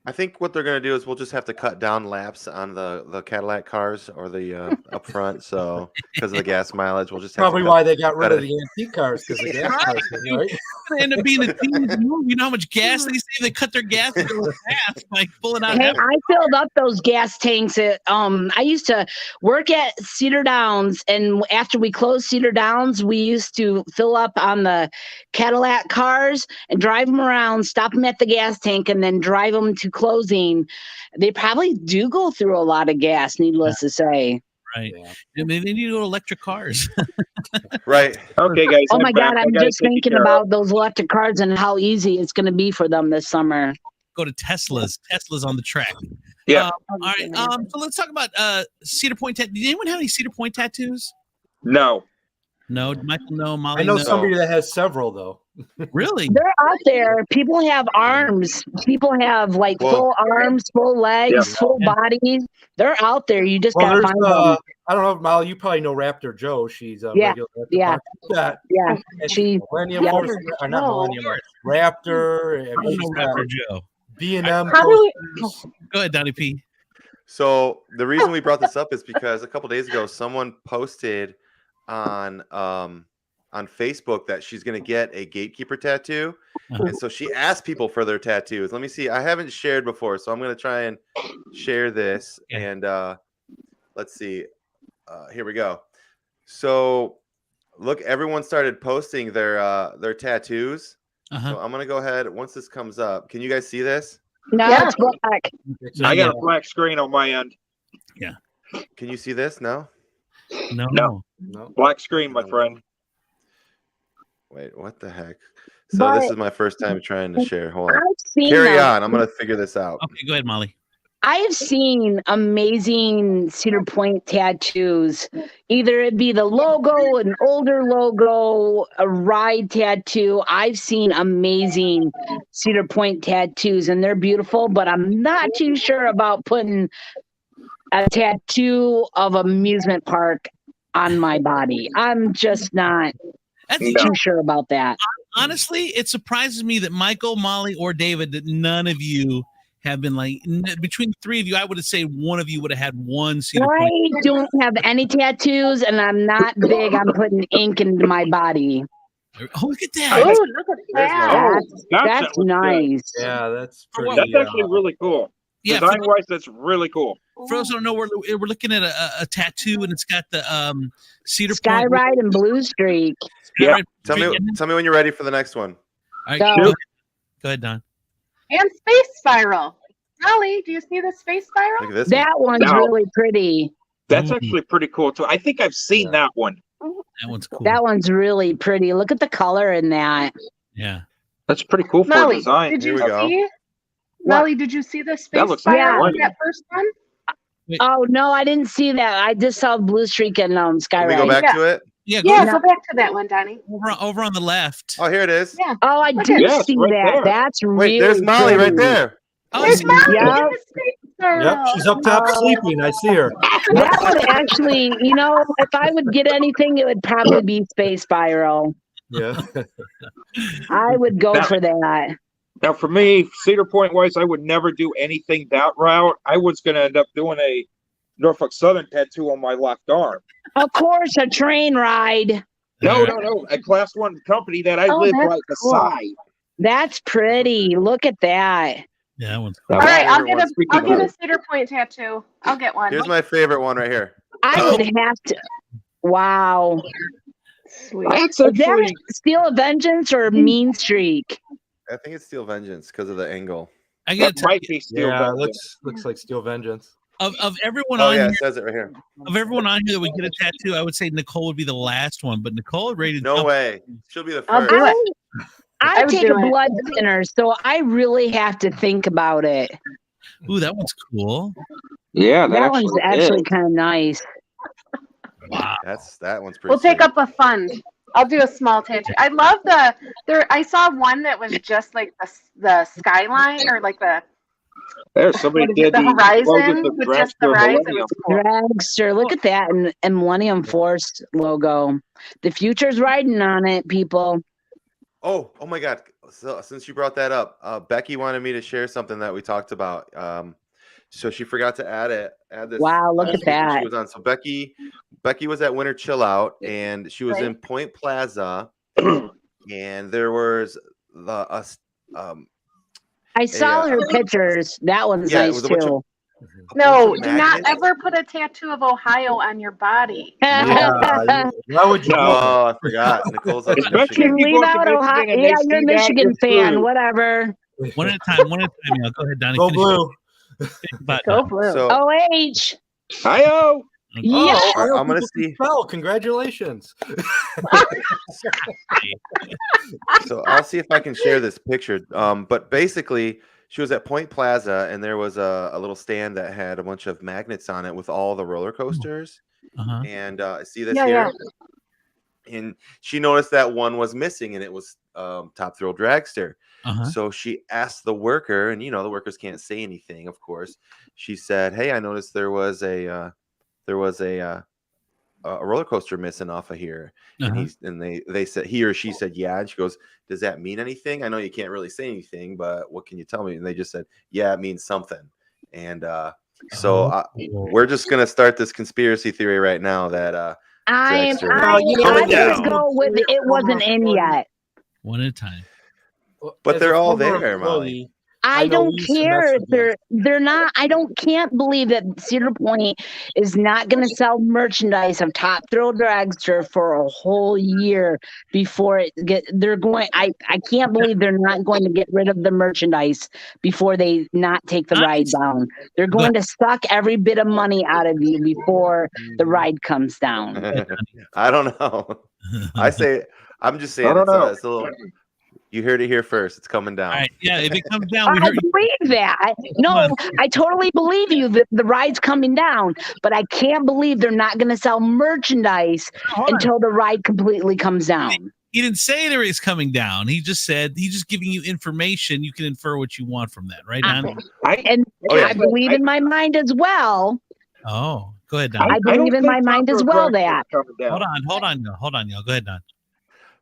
I think what they're going to do is we'll just have to cut down laps on the Cadillac cars or the up front. So because of the gas mileage, we'll just have probably why they got rid of the antique cars, because the gas prices, right? It's going to end up being a teenage movie. You know how much gas they say they cut their gas really fast by pulling out. Hey, I filled up those gas tanks at I used to work at Cedar Downs, and after we closed Cedar Downs, we used to fill up on the Cadillac cars and drive them around, stop them at the gas tank, and then drive them to closing. They probably do go through a lot of gas, needless to say. Right. Yeah. They need to go to electric cars. Right. Okay, guys. Oh my God, I'm just thinking about those electric cars and how easy it's going to be for them this summer. Go to Teslas. Tesla's on the track. Yeah. All right. So let's talk about Cedar Point tattoos. Did anyone have any Cedar Point tattoos? No. No, Michael. No, Molly. I know no. somebody that has several though. Really? They're out there. People have arms. People have full arms, full legs, full bodies. They're out there. You just gotta find them. I don't know, Molly. You probably know Raptor Joe. She's a regular. Yeah. She Millennium Force, or not Millennium, Raptor. I know Raptor Joe. B&M. Go ahead, Donnie P. So the reason we brought this up is because a couple days ago, someone posted on Facebook that she's going to get a Gatekeeper tattoo. And so she asked people for their tattoos. Let me see. I haven't shared before, so I'm going to try and share this. And let's see. Here we go. So look, everyone started posting their tattoos. So I'm going to go ahead. Once this comes up, can you guys see this? No, it's black. I got a black screen on my end. Yeah. Can you see this? No? No. Black screen, my friend. Wait, what the heck? So this is my first time trying to share. Hold on. Carry on. I'm going to figure this out. Okay, go ahead, Molly. I have seen amazing Cedar Point tattoos. Either it be the logo, an older logo, a ride tattoo. I've seen amazing Cedar Point tattoos, and they're beautiful, but I'm not too sure about putting a tattoo of amusement park on my body. I'm just not too sure about that. Honestly, it surprises me that Michael, Molly, or David, that none of you have been between the three of you, I would say one of you would have had one Cedar Point. I don't have any tattoos, and I'm not big on putting ink into my body. Oh, look at that. Oh, look at that. That's nice. Yeah, that's pretty. That's actually really cool. Yeah, design-wise, that's really cool. For those who don't know, we're looking at a tattoo, and it's got the Cedar Sky Point. Ride and Blue Streak. Yeah. Tell me when you're ready for the next one. All right, go ahead, Don. And Space Spiral. Molly, do you see the Space Spiral? Look at this That one's really pretty. That's actually pretty cool too. I think I've seen that one. That one's cool. That one's really pretty. Look at the color in that. Yeah. That's pretty cool for Molly, design. did you Here we go. see? Molly, did you see the Space That looks Spiral? like That first one? Oh, no, I didn't see that. I just saw Blue Streak and Sky Can we Ride. go back to it? Yeah, Go back to that one, Donnie. over on the left. Oh, here it is. Yeah. Oh, I did see right that. there. That's really Wait, there's Molly right there. Oh, There's Molly Yeah. in the Space Yep, she's up top sleeping. I see her. That would actually, if I would get anything, it would probably be Space Spiral. Yeah. I would go for that. Now, for me, Cedar Point wise, I would never do anything that route. I was going to end up doing a Norfolk Southern tattoo on my left arm. Of course, a train ride. No. A Class 1 company that I live right beside. That's pretty. Look at that. Yeah, that one's cool. All right, I'll get a Cedar Point tattoo. I'll get one. Here's my favorite one right here. I would have to. Wow. Sweet. That's Is that Steel of Vengeance or Mean Streak? I think it's Steel Vengeance because of the angle. I get might be Steel Vengeance. Looks like Steel Vengeance. Of everyone on here, it says it right here. Of everyone on here that would get a tattoo, I would say Nicole would be the last one, but Nicole rated. No way. She'll be the I'll first. do it. I take a blood thinner, so I really have to think about it. Ooh, that one's cool. Yeah, that one's actually kind of nice. Wow, that one's pretty. We'll take up a fund. I'll do a small tattoo. I love I saw one that was just like the skyline or like the. There's somebody did the horizon with just the horizon. Cool. Dragster, look at that and Millennium Force logo. The future's riding on it, people. Oh my God! So since you brought that up, Becky wanted me to share something that we talked about. So she forgot to add this. Wow, look at that. She was on. So Becky was at Winter Chill Out, and she was in Point Plaza, and there was I saw her pictures. That one's nice too. No, do not ever put a tattoo of Ohio on your body. Why would you? Oh, I forgot. Nicole's up in Michigan. Leave out Ohio. Yeah, you're a Michigan fan. Whatever. One at a time. Y'all. Go ahead, Donnie. Go blue. Go blue. So, OH. Hi-oh. Yeah. I'm gonna see. Oh, congratulations. So I'll see if I can share this picture. But basically, she was at Point Plaza, and there was a little stand that had a bunch of magnets on it with all the roller coasters. And see this here? And she noticed that one was missing, and it was Top Thrill Dragster. So she asked the worker, and the workers can't say anything, of course. She said, "Hey, I noticed there was a roller coaster missing off of here." And they said, he or she said, "Yeah." And she goes, "Does that mean anything? I know you can't really say anything, but what can you tell me?" And they just said, "Yeah, it means something." And so we're just gonna start this conspiracy theory right now that I just go with it wasn't in yet. One at a time. But they're all there, Molly. I don't care if they're not. Can't believe that Cedar Point is not going to sell merchandise of Top Thrill Dragster for a whole year before they're going. I can't believe they're not going to get rid of the merchandise before they not take the ride down. They're going to suck every bit of money out of you before the ride comes down. I don't know. I'm just saying it's a little. You heard it here first. It's coming down. All right. Yeah, if it comes down, I believe that. No, I totally believe you that the ride's coming down, but I can't believe they're not going to sell merchandise until the ride completely comes down. He didn't say there is coming down. He just said he's just giving you information. You can infer what you want from that, right, Don? I believe in my mind as well. Oh, go ahead, Don. I believe in my mind as well that. Hold on, y'all. Go ahead, Don.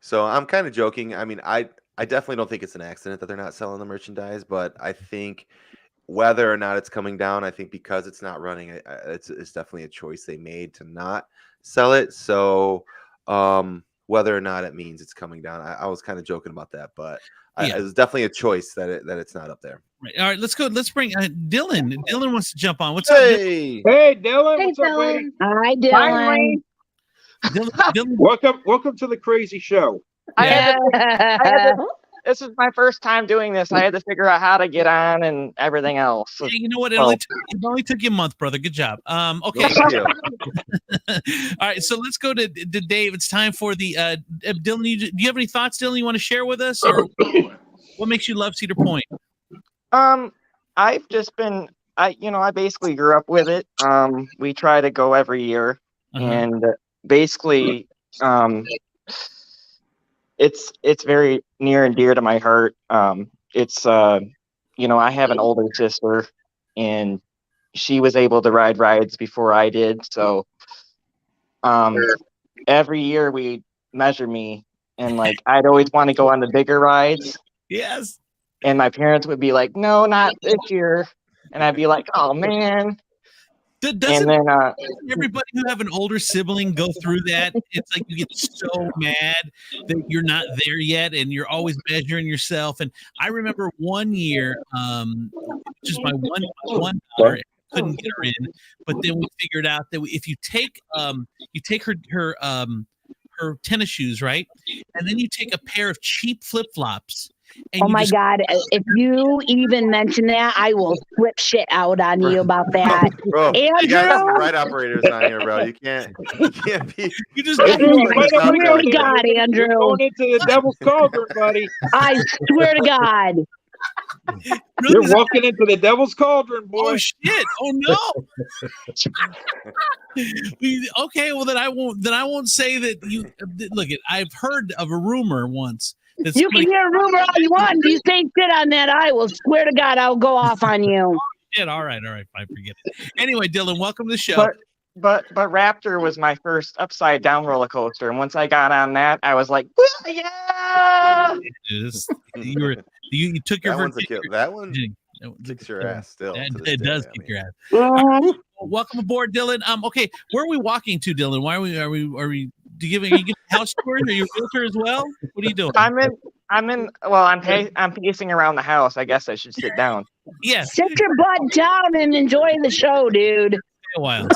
So I'm kind of joking. I mean, I definitely don't think it's an accident that they're not selling the merchandise, but I think whether or not it's coming down, I think because it's not running, it's definitely a choice they made to not sell it. So whether or not it means it's coming down, I was kind of joking about that, but it's definitely a choice that it's not up there. Right. All right, let's go. Let's bring Dylan. Dylan wants to jump on. What's up? Hey, Dylan. Hey, what's up, buddy? Hi, Dylan. Dylan. Welcome to the crazy show. This is my first time doing this. I had to figure out how to get on and everything else. Hey, you know what? It only took you a month, brother. Good job. Okay. All right, so let's go to Dave. It's time for the Dylan. Do you have any thoughts, Dylan, you want to share with us, or what makes you love Cedar Point? I've just been, I basically grew up with it. We try to go every year, and basically, it's very near and dear to my heart. I have an older sister, and she was able to ride rides before I did. So every year we measure me, and like I'd always want to go on the bigger rides. Yes. And my parents would be like, "No, not this year," and I'd be like, "Oh man." Doesn't everybody who have an older sibling go through that? It's like you get so mad that you're not there yet, and you're always measuring yourself. And I remember one year, just my one daughter, couldn't get her in, but then we figured out that if you take her tennis shoes, right, and then you take a pair of cheap flip flops. Oh my God! If you even mention that, I will flip shit out on you about that. Bro, Andrew, you got some ride operators on here, bro. You can't be. You just I swear to God, Andrew. You're going into the devil's cauldron, buddy. I swear to God. You're walking into the devil's cauldron, boy. Oh shit! Oh no! Okay, well then I won't say that you look. I've heard of a rumor once. You can hear a rumor all you want. If you say shit on that, I will swear to God I'll go off on you. Shit! All right, fine, forget it. Anyway, Dylan, welcome to the show. But Raptor was my first upside down roller coaster, and once I got on that, I was like, yeah! You took your that one kicks your ass still. It does kick your ass. Welcome aboard, Dylan. Okay, where are we walking to, Dylan? Are you giving house tours? Are you a realtor as well? What are you doing? I'm pacing around the house. I guess I should sit down. Yes. Sit your butt down and enjoy the show, dude. Stay a while.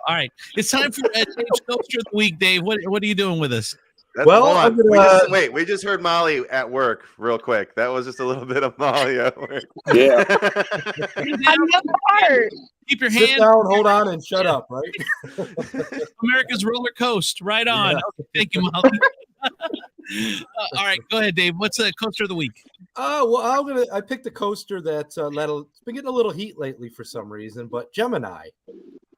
All right. It's time for Dave's Coaster of the Week. Dave, what are you doing with us? We just heard Molly at work real quick. That was just a little bit of Molly at work. Yeah. Keep your Sit hand down, hold on, and shut up, right? America's roller coaster. Right on. Yeah. Okay, thank you, Molly. All right, go ahead, Dave. What's the coaster of the week? I picked a coaster that's it's been getting a little heat lately for some reason, but Gemini.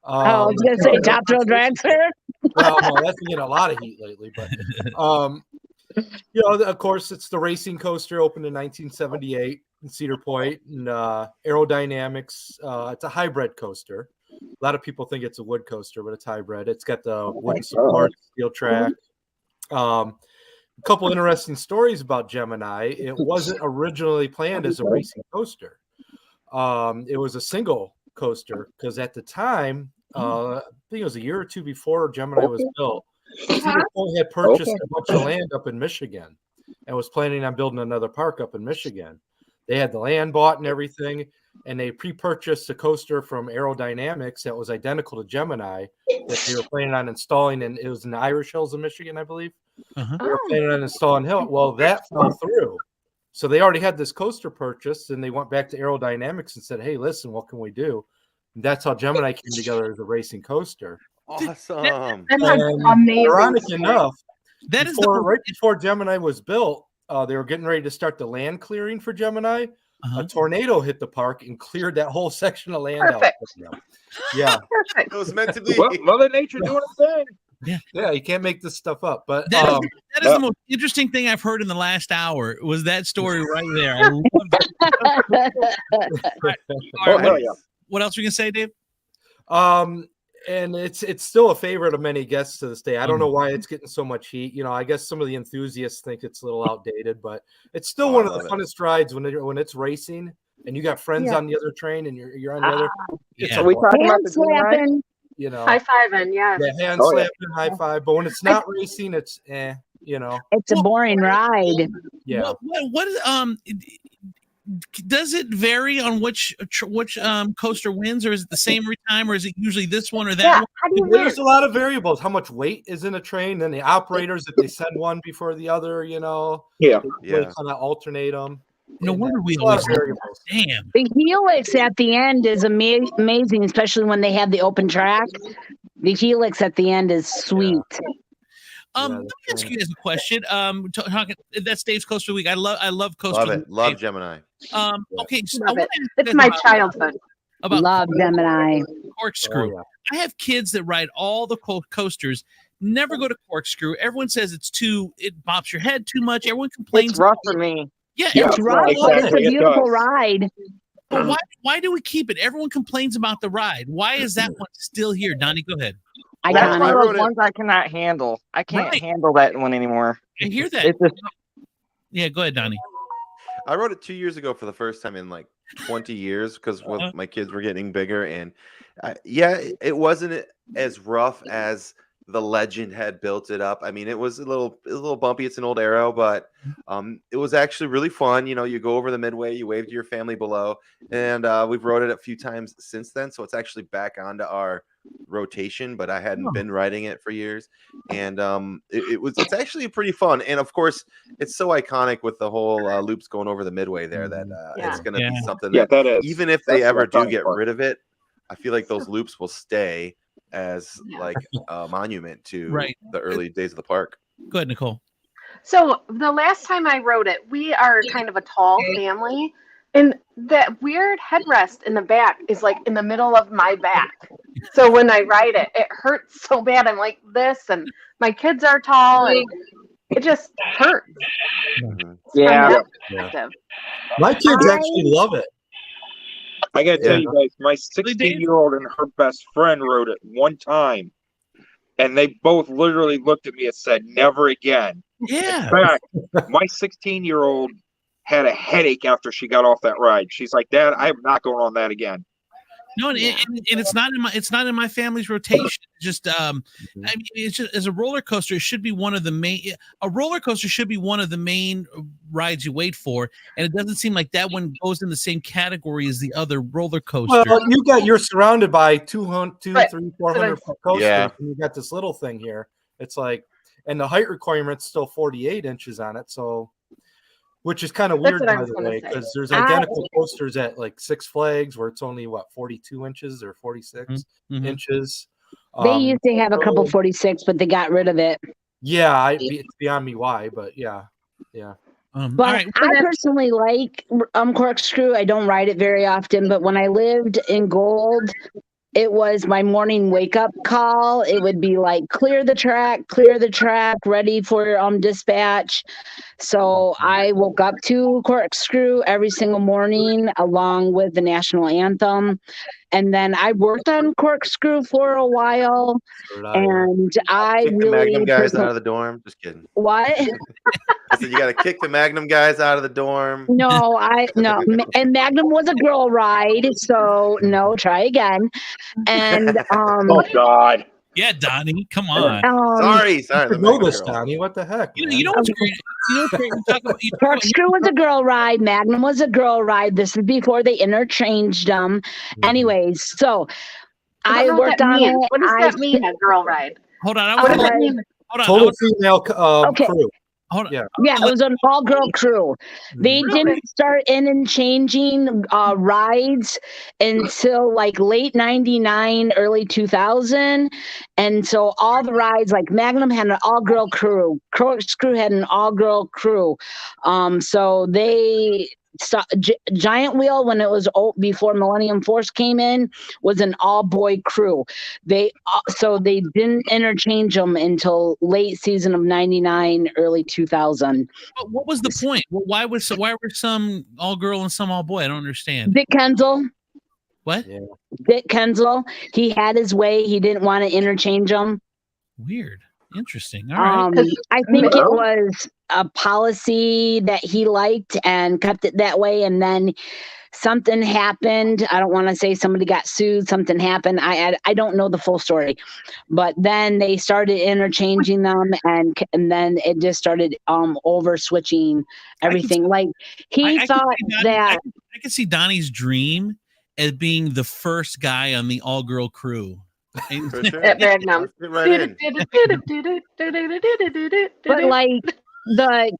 I was gonna say Top Thrill Dragster. Well, no, that's been getting a lot of heat lately, but of course, it's the racing coaster, opened in 1978 in Cedar Point, and aerodynamics. It's a hybrid coaster. A lot of people think it's a wood coaster, but it's hybrid. It's got the wooden support, steel track. A couple interesting stories about Gemini. It wasn't originally planned as a racing coaster. It was a single coaster because at the time, I think it was a year or two before Gemini was built, Cedar Point had purchased a bunch of land up in Michigan and was planning on building another park up in Michigan. They had the land bought and everything, and they pre-purchased a coaster from Aerodynamics that was identical to Gemini that they were planning on installing, and it was in the Irish Hills of Michigan, I believe. They were planning on installing Hill. Well, that fell through. So they already had this coaster purchased, and they went back to Aerodynamics and said, hey, listen, what can we do? And that's how Gemini came together as a racing coaster. Awesome. That's amazing. Ironic enough, that is right before Gemini was built, they were getting ready to start the land clearing for Gemini. A tornado hit the park and cleared that whole section of land out. Yeah. It was meant to be. Well, Mother Nature doing a thing. Yeah, you can't make this stuff up. But that is the most interesting thing I've heard in the last hour. Was that story right there? I loved it. All right, what else are we gonna say, Dave? And it's still a favorite of many guests to this day. I don't know why it's getting so much heat. I guess some of the enthusiasts think it's a little outdated, but it's still one of the funnest rides when it's racing and you got friends on the other train and you're on the other. Are we talking about the slapping? High fiving, hand slapping, high five. But when it's not racing, it's it's a boring ride. Yeah. What does it vary on which coaster wins, or is it the same every time, or is it usually this one or that one? There's a lot of variables. How much weight is in a train, then the operators, if they send one before the other, kind of alternate them. No wonder we always damn. The helix at the end is amazing, especially when they have the open track. The helix at the end is sweet. Let me ask you guys a question. That's Dave's Coaster Week. I love Coaster. Love it. Love Gemini. Okay, so it's my childhood. Love Gemini. Corkscrew. Oh, yeah. I have kids that ride all the coasters. Never go to Corkscrew. Everyone says it bops your head too much. Everyone complains. It's rough for me. Yeah, it's rough. It's a beautiful ride. But why do we keep it? Everyone complains about the ride. Why is that one still here? Donnie, go ahead. That's one of those ones I cannot handle. I can't handle that one anymore. I hear that. Yeah, go ahead, Donnie. I wrote it 2 years ago for the first time in like 20 years because my kids were getting bigger, and it wasn't as rough as the legend had built it up. I mean, it was a little bumpy. It's an old Arrow, but it was actually really fun. You know, you go over the midway, you wave to your family below, and we've rode it a few times since then. So it's actually back onto our rotation, but I hadn't been riding it for years, and it's actually pretty fun. And of course, it's so iconic with the whole loops going over the midway there that it's going to be something that is. Even if they ever do get rid of it, I feel like those loops will stay as like a monument to the early days of the park. Go ahead, Nicole. So the last time I rode it, we are kind of a tall family, and that weird headrest in the back is like in the middle of my back. So when I ride it, it hurts so bad. I'm like this, and my kids are tall, and it just hurts. Yeah. My kids actually love it. I gotta tell you guys, my 16-year-old and her best friend rode it one time, and they both literally looked at me and said, "Never again." Yeah. In fact, my 16-year-old had a headache after she got off that ride. She's like, "Dad, I am not going on that again." No, and it's not in my family's rotation. Just I mean, it's just as a roller coaster, it should be one of the main. A roller coaster should be one of the main rides you wait for, and it doesn't seem like that one goes in the same category as the other roller coasters. Well, you're surrounded by 200, 300, 400 coasters, and you got this little thing here. It's like, and the height requirement's still 48 inches on it, so. Which is kind of weird, by the way, because there's identical coasters at like Six Flags where it's only 42 inches or 46 inches. They used to have a couple 46, but they got rid of it. Yeah, it's beyond me why, but yeah. But I personally like corkscrew. I don't ride it very often, but when I lived in Gold, it was my morning wake up call. It would be like clear the track, ready for dispatch. So I woke up to corkscrew every single morning along with the national anthem. And then I worked on corkscrew for a while. And I kick the Magnum guys out of the dorm. Just kidding. What? I said you got to kick the Magnum guys out of the dorm. No. And Magnum was a girl ride, so no, try again. And oh God. Yeah, Donnie, come on. Sorry. Know this, Donnie. What the heck? You know what's great? Corkscrew was a girl ride. Magnum was a girl ride. This is before they interchanged them. Anyways, so I worked on it. What does that mean, a girl ride? Hold on. Hold on. Total female crew. Hold on. Yeah, it was an all-girl crew. They didn't start in and changing rides until like late 99, early 2000. And so all the rides, like Magnum had an all-girl crew. Corkscrew had an all-girl crew. So they... Giant Wheel, when it was before Millennium Force came in, was an all-boy crew. They didn't interchange them until late season of 99, early 2000. But what was the point? Why were some all-girl and some all-boy? I don't understand. Dick Kenzel. What? Yeah. Dick Kenzel. He had his way. He didn't want to interchange them. Weird. Interesting. All right. I think it was a policy that he liked and kept it that way. And then something happened. I don't want to say somebody got sued. Something happened. I don't know the full story, but then they started interchanging them, and then it just started over switching everything. Like he thought that I could see Donnie's dream as being the first guy on the all-girl crew. At Magnum. But like the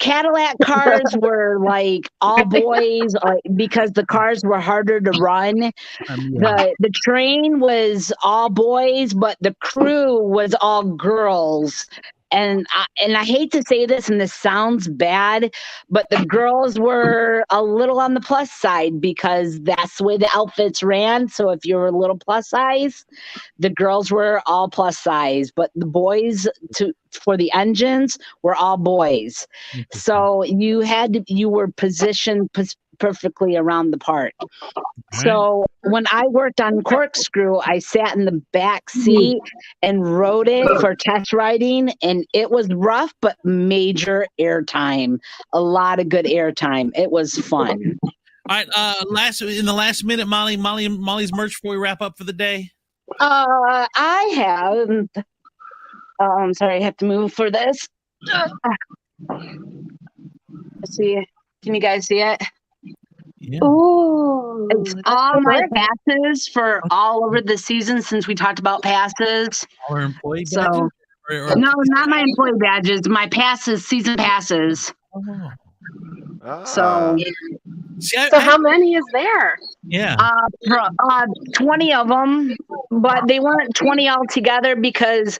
Cadillac cars were like all boys because the cars were harder to run. The train was all boys, but the crew was all girls. And I hate to say this, and this sounds bad, but the girls were a little on the plus side because that's the way the outfits ran. So if you were a little plus size, the girls were all plus size, but the boys for the engines were all boys. So you were perfectly around the park. So when I worked on Corkscrew, I sat in the back seat and rode it for test riding, and it was rough, but major airtime. A lot of good airtime. It was fun. All right, in the last minute, Molly's merch before we wrap up for the day. I have. Sorry, I have to move for this. Let's see. Can you guys see it? Yeah. Ooh, it's all my passes for all over the season since we talked about passes. Our employee badges? So, no, not my employee badges. My passes, season passes. Oh. So, so how many is there? Yeah. 20 of them, but they weren't 20 altogether because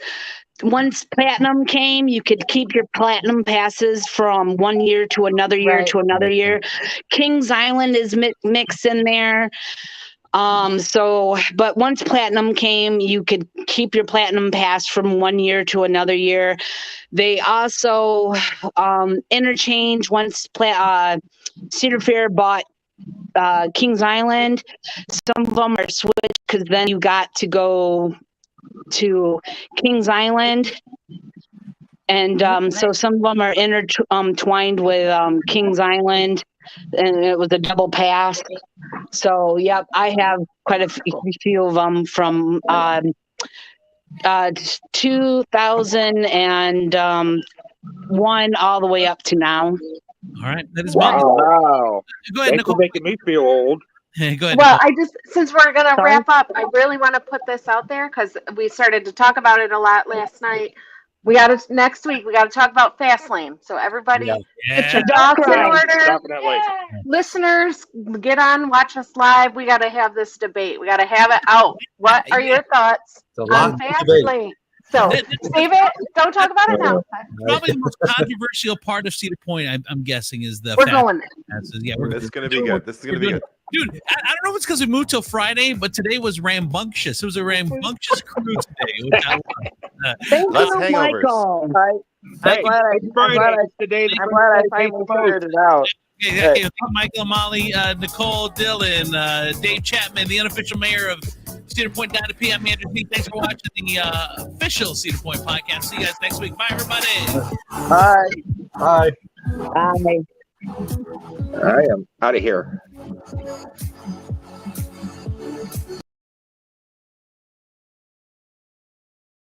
once platinum came, you could keep your platinum passes from 1 year to another year to another year. Kings Island is mixed in there. But once platinum came, you could keep your platinum pass from 1 year to another year. They also interchange once Cedar Fair bought Kings Island. Some of them are switched because then you got to go to Kings Island. And so some of them are intertwined with Kings Island, and it was a double pass. So, yep, I have quite a few of them from 2001 all the way up to now. All right, that is wow. Go ahead, Nicole. You're making me feel old. Go ahead. Well, since we're gonna wrap up, I really want to put this out there because we started to talk about it a lot last night. Next week we got to talk about Fastlane. So everybody, get your thoughts in order. Listeners, get on, watch us live. We got to have this debate. We got to have it out. What are your thoughts on Fastlane? So save it. Don't talk about it now. Probably the most controversial part of Cedar Point, I'm guessing, is the. We're going there. Yeah, this is going to be good. This is going to be good. Dude, I don't know if it's because we moved till Friday, but today was rambunctious. It was a rambunctious crew today. Which I love. Less hangovers. I'm glad I finally figured it out. Hey, Michael and Molly, Nicole, Dylan, Dave Chapman, the unofficial mayor of Cedar Point, .p. I'm Andrew P. Thanks for watching the official Cedar Point podcast. See you guys next week. Bye, everybody. Bye. Bye. Bye. I am out of here.